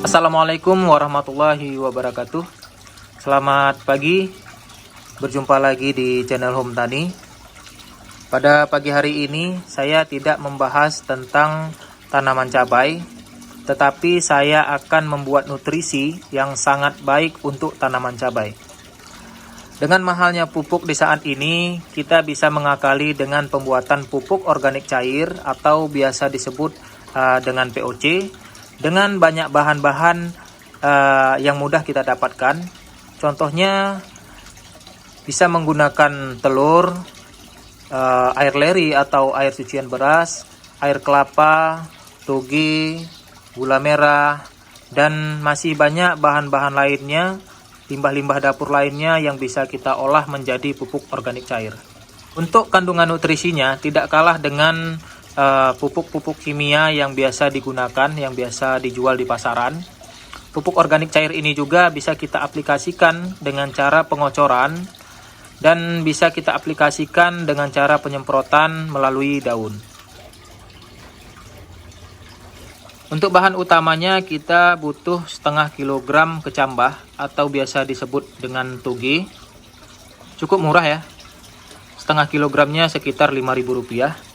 Assalamualaikum warahmatullahi wabarakatuh. Selamat pagi, berjumpa lagi di channel Home Tani. Pada pagi hari ini saya tidak membahas tentang tanaman cabai, tetapi saya akan membuat nutrisi yang sangat baik untuk tanaman cabai. Dengan mahalnya pupuk di saat ini, kita bisa mengakali dengan pembuatan pupuk organik cair atau biasa disebut dengan POC, dengan banyak bahan-bahan yang mudah kita dapatkan. Contohnya bisa menggunakan telur, air leri atau air cucian beras, air kelapa, toge, gula merah, dan masih banyak bahan-bahan lainnya, limbah-limbah dapur lainnya yang bisa kita olah menjadi pupuk organik cair. Untuk kandungan nutrisinya tidak kalah dengan pupuk-pupuk kimia yang biasa digunakan, yang biasa dijual di pasaran. Pupuk organik cair ini juga bisa kita aplikasikan dengan cara pengocoran dan bisa kita aplikasikan dengan cara penyemprotan melalui daun. Untuk bahan utamanya kita butuh setengah kilogram kecambah atau biasa disebut dengan toge. Cukup murah ya, setengah kilogramnya sekitar Rp5.000.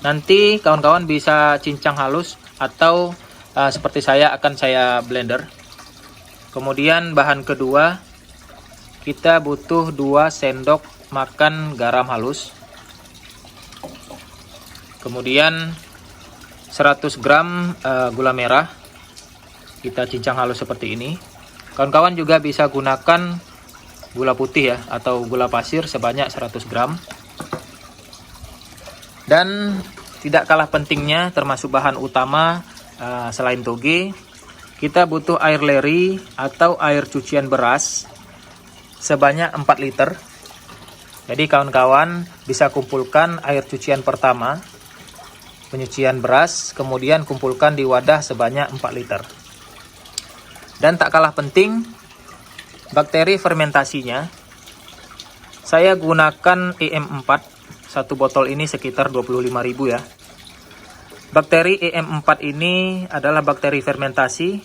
Nanti kawan-kawan bisa cincang halus atau seperti saya akan saya blender. Kemudian bahan kedua, kita butuh 2 sendok makan garam halus. Kemudian 100 gram gula merah, kita cincang halus seperti ini. Kawan-kawan juga bisa gunakan gula putih ya, atau gula pasir sebanyak 100 gram. Dan tidak kalah pentingnya, termasuk bahan utama selain toge, kita butuh air leri atau air cucian beras sebanyak 4 liter. Jadi kawan-kawan bisa kumpulkan air cucian pertama, penyucian beras, kemudian kumpulkan di wadah sebanyak 4 liter. Dan tak kalah penting, bakteri fermentasinya, saya gunakan EM4. Satu botol ini sekitar 25.000 ya. Bakteri EM4 ini adalah bakteri fermentasi,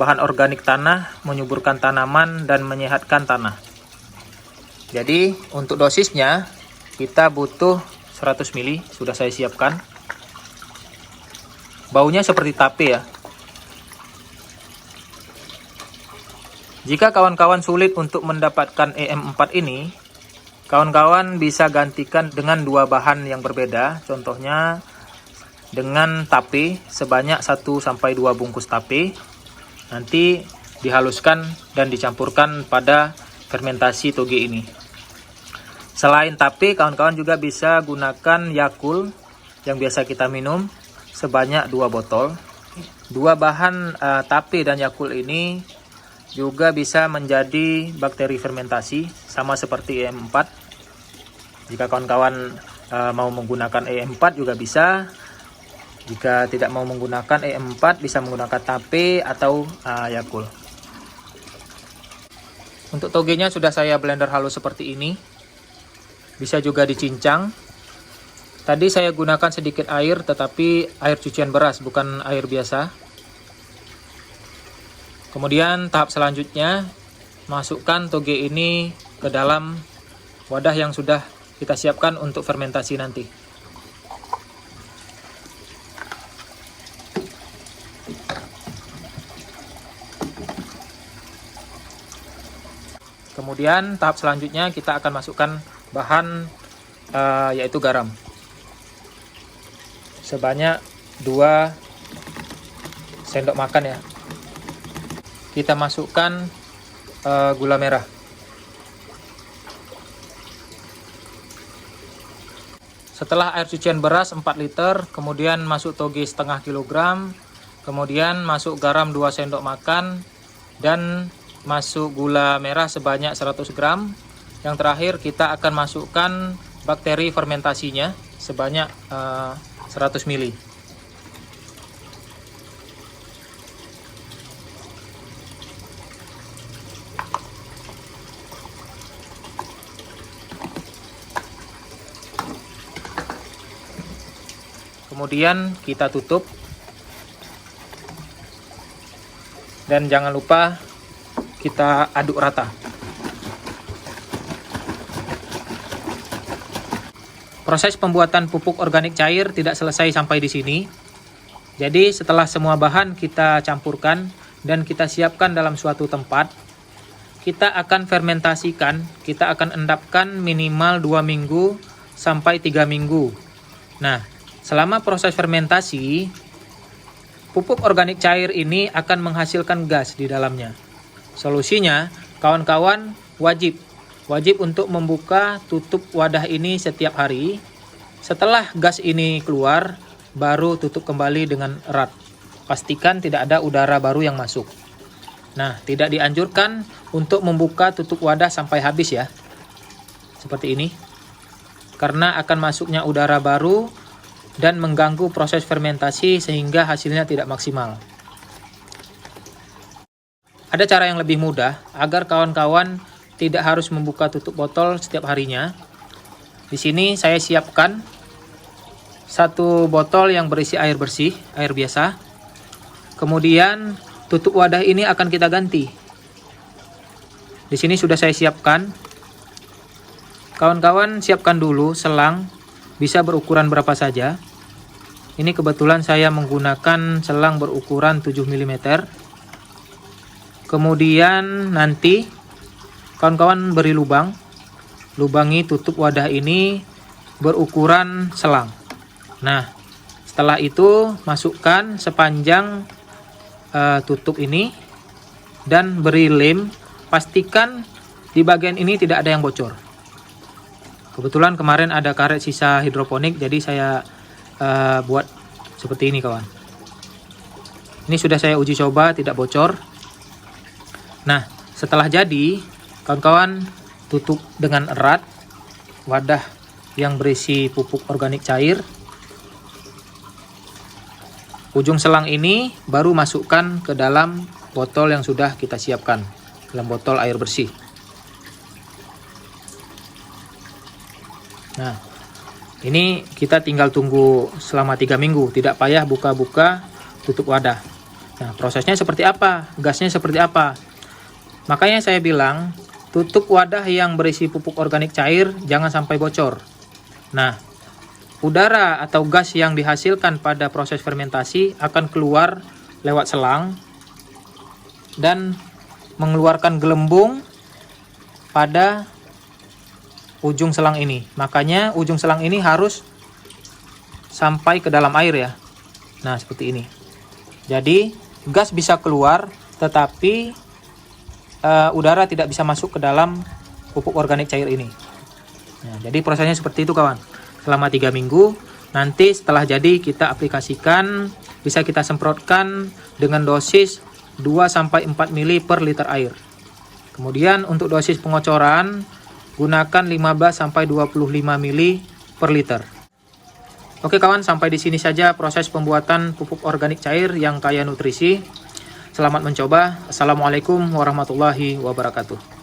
bahan organik tanah, menyuburkan tanaman dan menyehatkan tanah. Jadi untuk dosisnya kita butuh 100 ml, sudah saya siapkan. Baunya seperti tape ya. Jika kawan-kawan sulit untuk mendapatkan EM4 ini, kawan-kawan bisa gantikan dengan 2 bahan yang berbeda. Contohnya dengan tape sebanyak 1-2 bungkus tape. Nanti dihaluskan dan dicampurkan pada fermentasi toge ini. Selain tape, kawan-kawan juga bisa gunakan Yakult yang biasa kita minum sebanyak 2 botol. 2 bahan tape dan Yakult ini juga bisa menjadi bakteri fermentasi sama seperti EM4. Jika kawan-kawan mau menggunakan EM4 juga bisa. Jika tidak mau menggunakan EM4 bisa menggunakan tape atau Yakult. Untuk togenya sudah saya blender halus seperti ini. Bisa juga dicincang. Tadi saya gunakan sedikit air, tetapi air cucian beras, bukan air biasa. Kemudian tahap selanjutnya, masukkan toge ini ke dalam wadah yang sudah kita siapkan untuk fermentasi nanti. Kemudian tahap selanjutnya kita akan masukkan bahan yaitu garam. Sebanyak 2 sendok makan ya. Kita masukkan gula merah. Setelah air cucian beras 4 liter, kemudian masuk toge setengah kilogram, kemudian masuk garam 2 sendok makan, dan masuk gula merah sebanyak 100 gram. Yang terakhir kita akan masukkan bakteri fermentasinya sebanyak 100 ml. Kemudian kita tutup. Dan jangan lupa kita aduk rata. Proses pembuatan pupuk organik cair tidak selesai sampai di sini. Jadi setelah semua bahan kita campurkan dan kita siapkan dalam suatu tempat, kita akan fermentasikan, kita akan endapkan minimal 2 minggu sampai 3 minggu. Nah, selama proses fermentasi, pupuk organik cair ini akan menghasilkan gas di dalamnya. Solusinya, kawan-kawan wajib untuk membuka tutup wadah ini setiap hari. Setelah gas ini keluar, baru tutup kembali dengan erat. Pastikan tidak ada udara baru yang masuk. Nah, tidak dianjurkan untuk membuka tutup wadah sampai habis ya. Seperti ini. Karena akan masuknya udara baru dan mengganggu proses fermentasi sehingga hasilnya tidak maksimal. Ada cara yang lebih mudah agar kawan-kawan tidak harus membuka tutup botol setiap harinya. Di sini saya siapkan 1 botol yang berisi air bersih, air biasa. Kemudian tutup wadah ini akan kita ganti. Di sini sudah saya siapkan. Kawan-kawan siapkan dulu selang, bisa berukuran berapa saja. Ini kebetulan saya menggunakan selang berukuran 7 mm. Kemudian nanti kawan-kawan beri lubang. Lubangi tutup wadah ini berukuran selang. Nah, setelah itu masukkan sepanjang tutup ini dan beri lem. Pastikan di bagian ini tidak ada yang bocor. Kebetulan kemarin ada karet sisa hidroponik, jadi saya buat seperti ini kawan. Ini sudah saya uji coba, tidak bocor. Nah, setelah jadi, kawan-kawan tutup dengan erat wadah yang berisi pupuk organik cair. Ujung selang ini baru masukkan ke dalam botol yang sudah kita siapkan, dalam botol air bersih. Nah, ini kita tinggal tunggu selama 3 minggu, tidak payah buka-buka tutup wadah. Nah, prosesnya seperti apa? Gasnya seperti apa? Makanya saya bilang, tutup wadah yang berisi pupuk organik cair jangan sampai bocor. Nah, udara atau gas yang dihasilkan pada proses fermentasi akan keluar lewat selang dan mengeluarkan gelembung pada ujung selang ini. Makanya ujung selang ini harus sampai ke dalam air ya. Nah, seperti ini. Jadi, gas bisa keluar, tetapi udara tidak bisa masuk ke dalam pupuk organik cair ini. Nah, jadi prosesnya seperti itu kawan. Selama 3 minggu, nanti setelah jadi kita aplikasikan, bisa kita semprotkan dengan dosis 2-4 ml per liter air. Kemudian untuk dosis pengocoran, gunakan 15-25 ml per liter. Oke kawan, sampai di sini saja proses pembuatan pupuk organik cair yang kaya nutrisi. Selamat mencoba. Assalamualaikum warahmatullahi wabarakatuh.